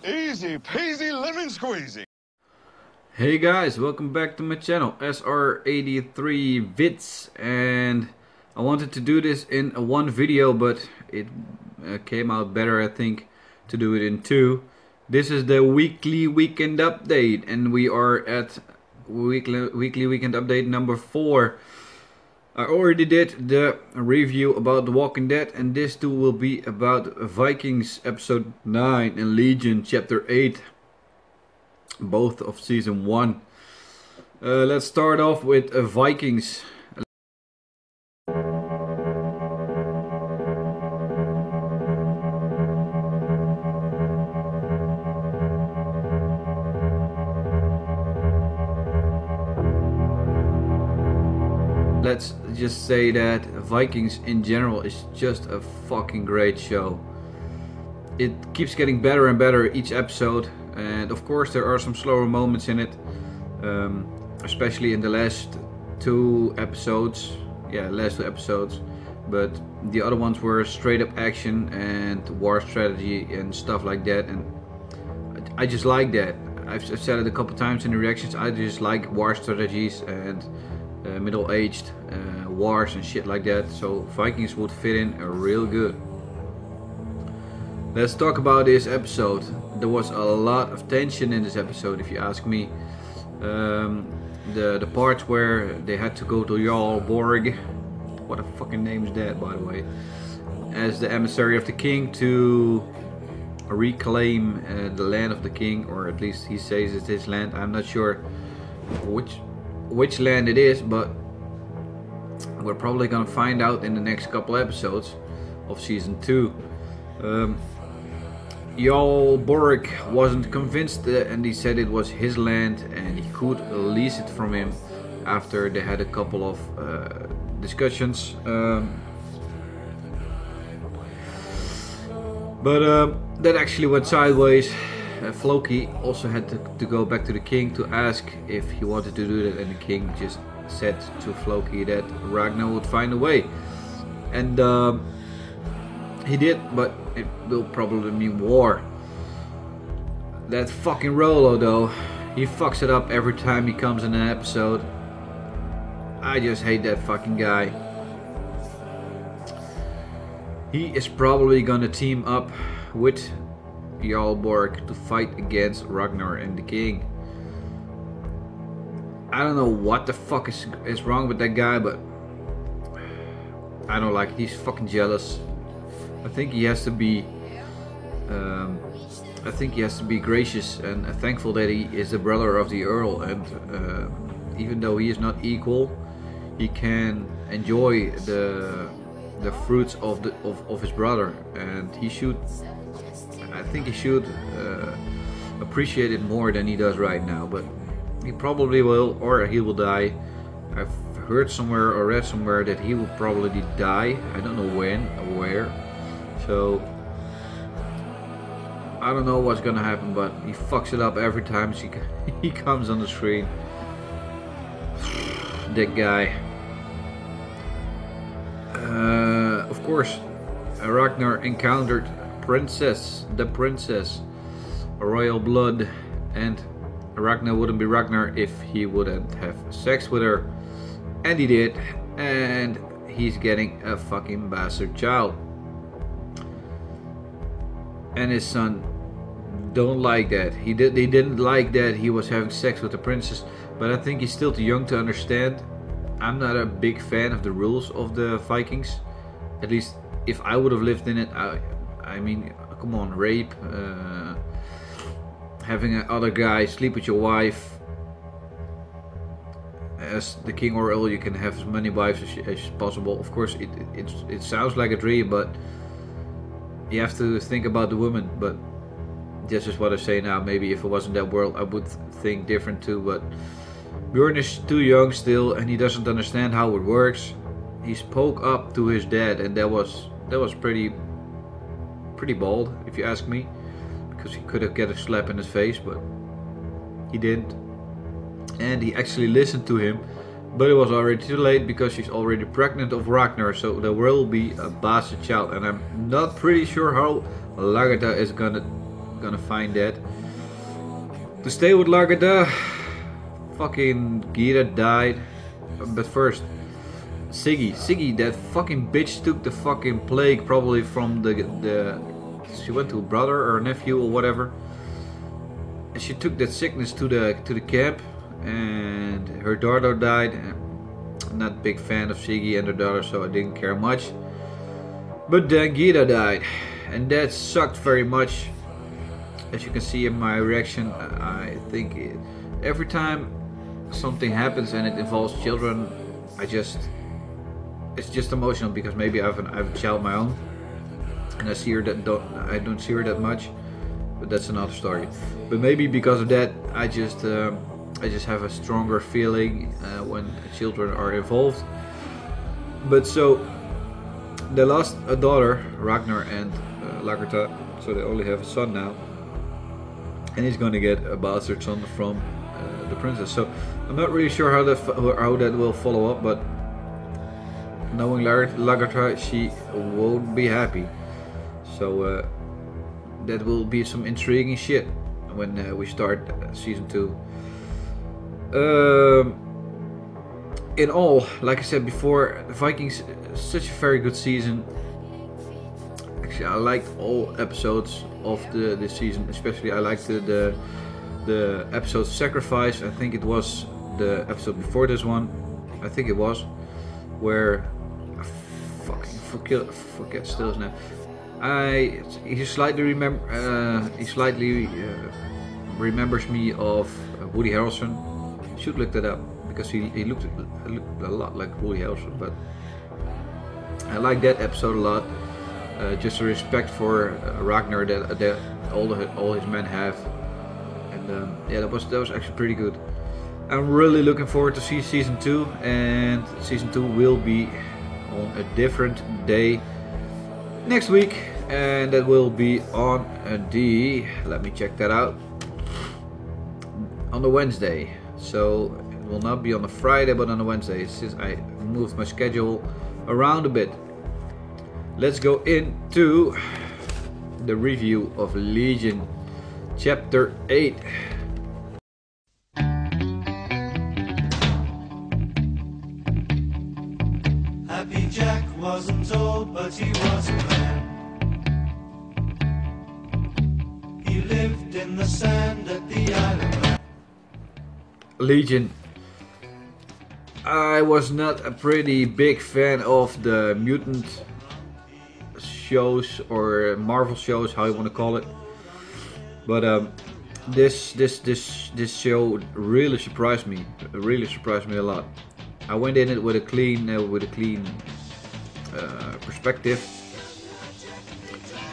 Easy peasy lemon squeezy. Hey guys, welcome back to my channel, SR83 Vids, and I wanted to do this in one video, but it came out better, I think, to do it in two. This is the weekly weekend update, and we are at weekly weekend update number 4. I already did the review about The Walking Dead, and this too will be about Vikings episode 9 and Legion chapter 8. Both of season 1. Let's start off with Vikings. Let's just say that Vikings in general is just a fucking great show. It keeps getting better and better each episode. And of course there are some slower moments in it, especially in the last two episodes. Yeah, last two episodes. But the other ones were straight up action and war strategy and stuff like that. And I just like that. I've said it a couple times in the reactions. I just like war strategies and middle-aged wars and shit like that. So Vikings would fit in real good. Let's talk about this episode. There was a lot of tension in this episode, if you ask me. The part where they had to go to Jarl Borg, what a fucking name is that, by the way, as the emissary of the king to reclaim the land of the king, or at least he says it's his land. I'm not sure which land it is, but we're probably gonna find out in the next couple episodes of season 2. Jarl Borg wasn't convinced and he said it was his land and he could lease it from him after they had a couple of discussions. But that actually went sideways. Floki also had to go back to the king to ask if he wanted to do that, and the king just said to Floki that Ragnar would find a way. And he did, but it will probably mean war. That fucking Rolo though, he fucks it up every time he comes in an episode. I just hate that fucking guy. He is probably gonna team up with Jarl Borg to fight against Ragnar and the king. I don't know what the fuck is wrong with that guy, but I don't like it. He's fucking jealous. I think he has to be gracious and thankful that he is the brother of the Earl, and even though he is not equal, he can enjoy the fruits of his brother, and he should. I think he should appreciate it more than he does right now, but he probably will, or he will die. I've heard somewhere or read somewhere that he will probably die. I don't know when or where. So I don't know what's gonna happen, but he fucks it up every time he comes on the screen. That guy. Of course, Ragnar encountered the princess, royal blood, and Ragnar wouldn't be Ragnar if he wouldn't have sex with her, and he did, and he's getting a fucking bastard child. And his son don't like that. They didn't like that he was having sex with the princess, but I think he's still too young to understand. I'm not a big fan of the rules of the Vikings. At least if I would have lived in it. I mean, come on, rape, having another guy sleep with your wife. As the king or earl, you can have as many wives as possible. Of course, it sounds like a dream, but you have to think about the woman. But this is what I say now. Maybe if it wasn't that world, I would think different too. But Bjorn is too young still, and he doesn't understand how it works. He spoke up to his dad, and that was pretty bold, if you ask me, because he could have get a slap in his face, but he didn't. And he actually listened to him, but it was already too late because she's already pregnant of Ragnar, so there will be a bastard child, and I'm not pretty sure Lagertha is gonna find that. To stay with Lagertha, fucking Gira died. But first, Siggy, that fucking bitch took the fucking plague probably from the she went to a brother or a nephew or whatever. And she took that sickness to the camp, and her daughter died. I'm not a big fan of Siggy and her daughter, so I didn't care much. But then Gira died, and that sucked very much. As you can see in my reaction, I think every time something happens and it involves children, it's just emotional, because maybe I have a child of my own, and I don't see her that much, but that's another story. But maybe because of that, I just have a stronger feeling when children are involved. But so they lost a daughter, Ragnar and Lagertha, so they only have a son now. And he's gonna get a bastard son from the princess. So I'm not really sure how that will follow up, but knowing Lagertha, she won't be happy. So that will be some intriguing shit when we start season 2. In all, like I said before, the Vikings, such a very good season. Actually, I liked all episodes of this season. Especially I liked the episode Sacrifice. I think it was the episode before this one. I think it was, where I fucking forget still his name. He slightly remembers me of Woody Harrelson. Should look that up, because he looked a lot like Woody Harrelson. But I like that episode a lot. Just a respect for Ragnar that all his men have, and yeah, that was actually pretty good. I'm really looking forward to see season 2, and season 2 will be on a different day next week, and that will be on let me check that out, on the Wednesday. So it will not be on a Friday, but on a Wednesday, since I moved my schedule around a bit. Let's go into the review of Legion Chapter 8. Happy Jack wasn't old, but he was a man. He lived in the sand at the island. Legion. I was not a pretty big fan of the mutant shows or Marvel shows, how you want to call it. But this show really surprised me. It really surprised me a lot. I went in it with a clean perspective,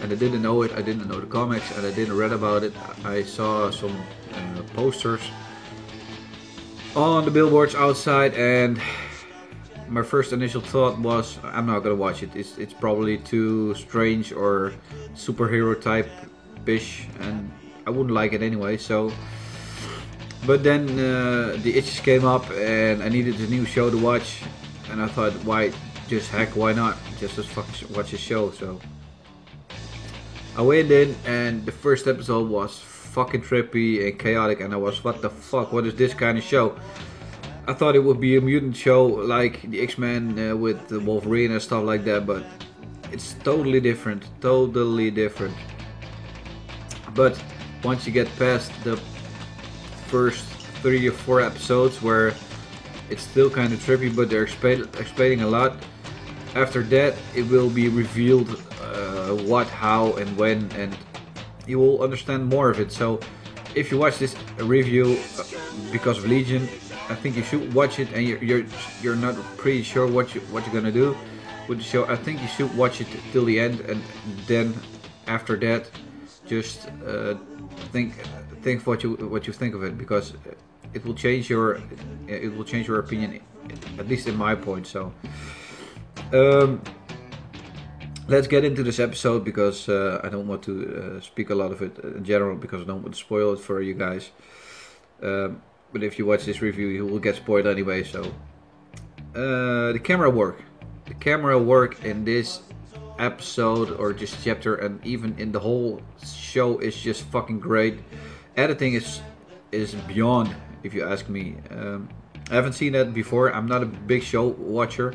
and I didn't know it. I didn't know the comics, and I didn't read about it. I saw some posters on the billboards outside, and my first initial thought was, I'm not gonna watch it. It's probably too strange or superhero type-ish, and I wouldn't like it anyway. So, but then the itches came up, and I needed a new show to watch, and I thought, why not? Just watch a show. So I went in, and the first episode was fucking trippy and chaotic, and I was, what the fuck? What is this kind of show? I thought it would be a mutant show like the X-Men with the Wolverine and stuff like that, but it's totally different, But once you get past the first 3 or 4 episodes, where it's still kind of trippy, but they're explaining a lot, after that it will be revealed what, how, and when, and you will understand more of it. So if you watch this review because of Legion, I think you should watch it, and you're not pretty sure what you're gonna do with the show. I think you should watch it till the end, and then after that, just think what you think of it, because it will change your opinion, at least in my point. So let's get into this episode, because I don't want to speak a lot of it in general, because I don't want to spoil it for you guys. But if you watch this review, you will get spoiled anyway. So the camera work in this episode or just chapter, and even in the whole show, is just fucking great. Editing is beyond, if you ask me. I haven't seen that before. I'm not a big show watcher,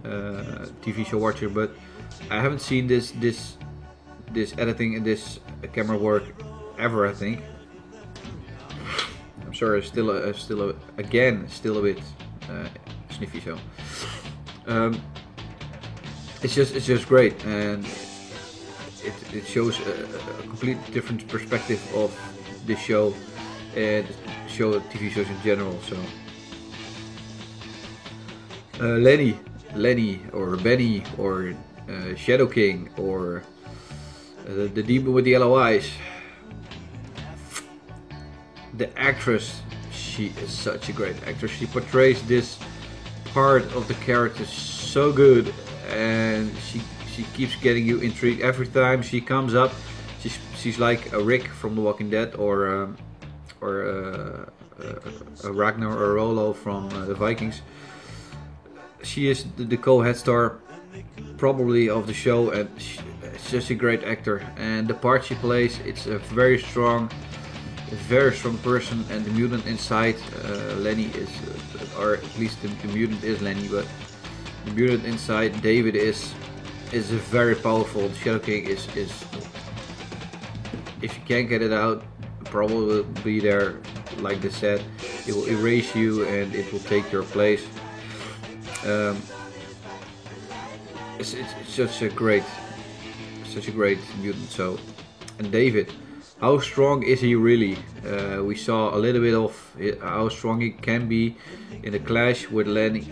TV show watcher, but I haven't seen this editing and this camera work ever, I think. I'm sorry, still a bit sniffy. So it's just great, and it shows a completely different perspective of this show and TV shows in general. So Lenny or Benny or Shadow King or the demon with the yellow eyes. The actress, she is such a great actress. She portrays this part of the character so good, and she keeps getting you intrigued every time she comes up. She's like a Rick from The Walking Dead, or a Ragnar or a Rollo from the Vikings. She is the co-head star probably of the show, and she's just a great actor. And the part she plays, it's a very strong person, and the mutant inside Lenny is, or at least the mutant is Lenny, but the mutant inside David is very powerful. The Shadow King is if you can't get it out, probably will be there. Like they said, it will erase you and it will take your place. It's such a great mutant. So, and David, how strong is he really? We saw a little bit of how strong he can be in the clash with Lenny.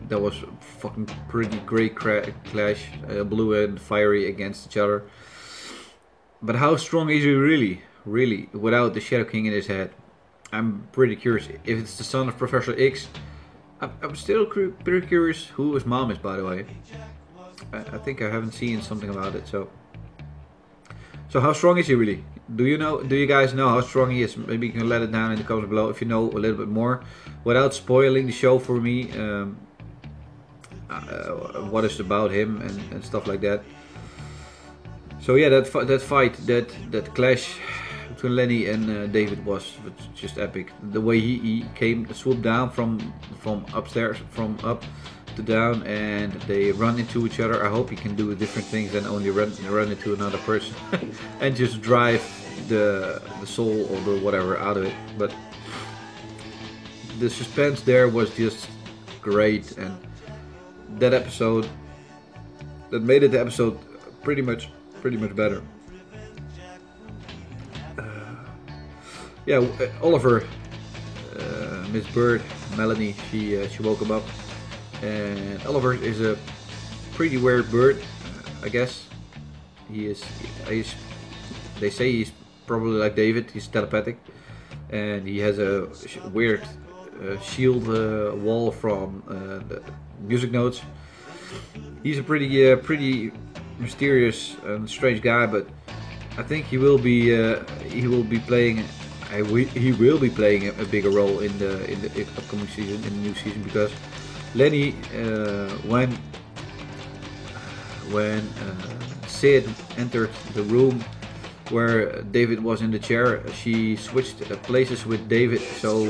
That was fucking pretty great clash, blue and fiery against each other. But how strong is he really, without the Shadow King in his head? I'm pretty curious. If it's the son of Professor X, I'm still pretty curious who his mom is, by the way. I think I haven't seen something about it. So how strong is he really? Do you guys know how strong he is? Maybe you can let it down in the comments below if you know a little bit more, without spoiling the show for me. What is about him and stuff like that. So yeah, that fight, that clash between Lenny and David was just epic. The way he swooped down from upstairs, from up to down, and they run into each other. I hope he can do different things than only run into another person and just drive the soul or the whatever out of it. But the suspense there was just great, and that made it the episode pretty much better. Yeah, Oliver, Miss Bird, Melanie, she woke him up, and Oliver is a pretty weird bird, I guess. They say he's probably like David. He's telepathic, and he has a weird shield wall from the music notes. He's a pretty mysterious and strange guy, but I think he will be playing a bigger role in the upcoming season, in the new season, because Lenny, when Sid entered the room where David was in the chair, she switched places with David, so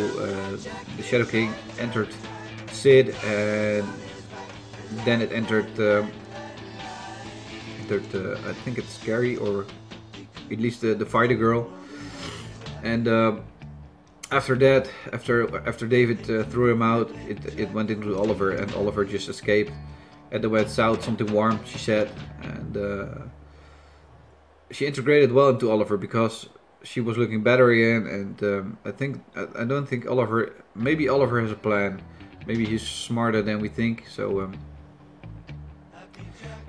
the Shadow King entered Sid, and then it entered I think it's Carrie, or at least the fighter girl. And after that, after David threw him out, it went into Oliver, and Oliver just escaped. And they went south, something warm, she said, and she integrated well into Oliver because she was looking better again. And I don't think Oliver. Maybe Oliver has a plan. Maybe he's smarter than we think. So.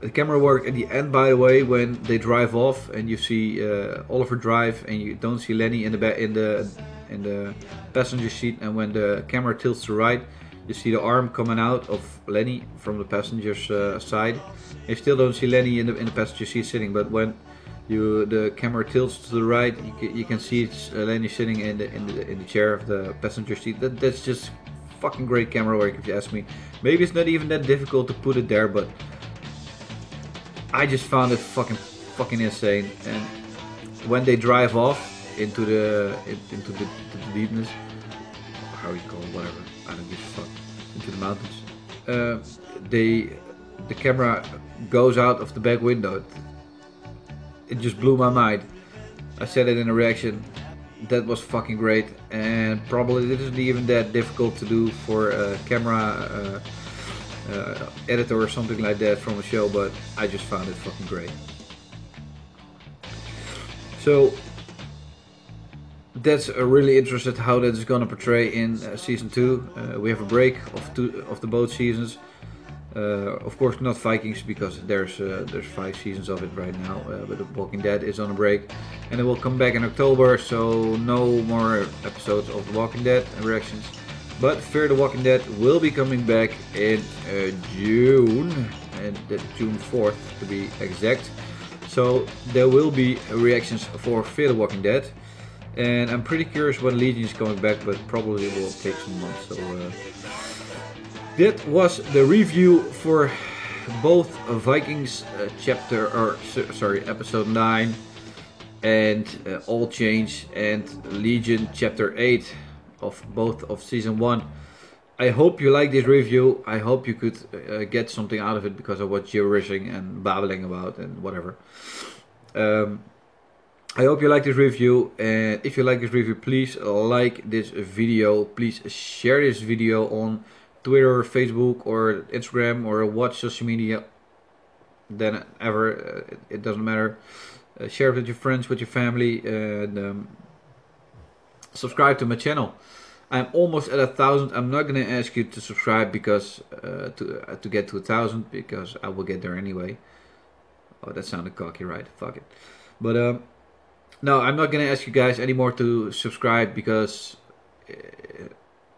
The camera work at the end, by the way, when they drive off and you see Oliver drive and you don't see Lenny in the passenger seat, and when the camera tilts to the right, you see the arm coming out of Lenny from the passenger's side. You still don't see Lenny in the passenger seat sitting, but when the camera tilts to the right, you can see Lenny sitting in the chair of the passenger seat. That's just fucking great camera work, if you ask me. Maybe it's not even that difficult to put it there, but I just found it fucking insane. And when they drive off into the deepness, how you call it, whatever, I don't give a fuck, into the mountains, the camera goes out of the back window. It just blew my mind. I said it in a reaction. That was fucking great, and probably it isn't even that difficult to do for a camera editor or something like that from a show, but I just found it fucking great. So that's really interested how that is gonna portray in season 2. We have a break of the both seasons. Of course not Vikings, because there's 5 seasons of it right now, but The Walking Dead is on a break, and it will come back in October, so no more episodes of The Walking Dead reactions. But Fear the Walking Dead will be coming back in June, and that's June 4th to be exact. So there will be reactions for Fear the Walking Dead, and I'm pretty curious when Legion is coming back, but probably it will take some months. So that was the review for both Vikings episode 9 and All Change, and Legion chapter 8 of both of season 1. I hope you like this review. I hope you could get something out of it, because of what gibberish and babbling about and whatever. I hope you like this review, and if you like this review, please like this video, please share this video on Twitter, Facebook, or Instagram, or what social media then ever, it doesn't matter. Share it with your friends, with your family, and subscribe to my channel. I'm almost at 1,000. I'm not gonna ask you to subscribe because to get to 1,000, because I will get there anyway. Oh, that sounded cocky, right? Fuck it. But no, I'm not gonna ask you guys anymore to subscribe, because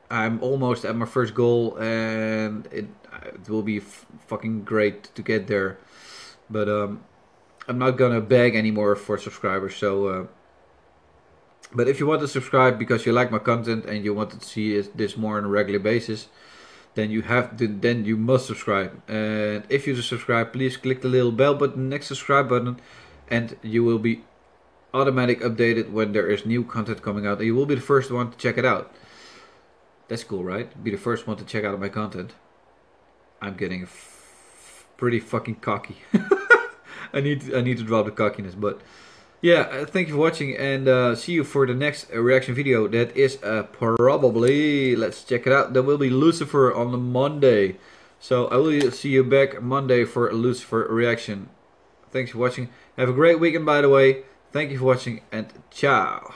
I'm almost at my first goal, and it will be fucking great to get there. But I'm not gonna beg anymore for subscribers. So, but if you want to subscribe because you like my content and you want to see this more on a regular basis, then you must subscribe. And if you subscribe, please click the little bell button next subscribe button, and you will be automatic updated when there is new content coming out, and you will be the first one to check it out. That's cool, right? Be the first one to check out my content. I'm getting pretty fucking cocky. I need to drop the cockiness, but yeah, thank you for watching, and see you for the next reaction video. That is probably, let's check it out, that will be Lucifer on the Monday. So I will see you back Monday for a Lucifer reaction. Thanks for watching. Have a great weekend, by the way. Thank you for watching, and ciao.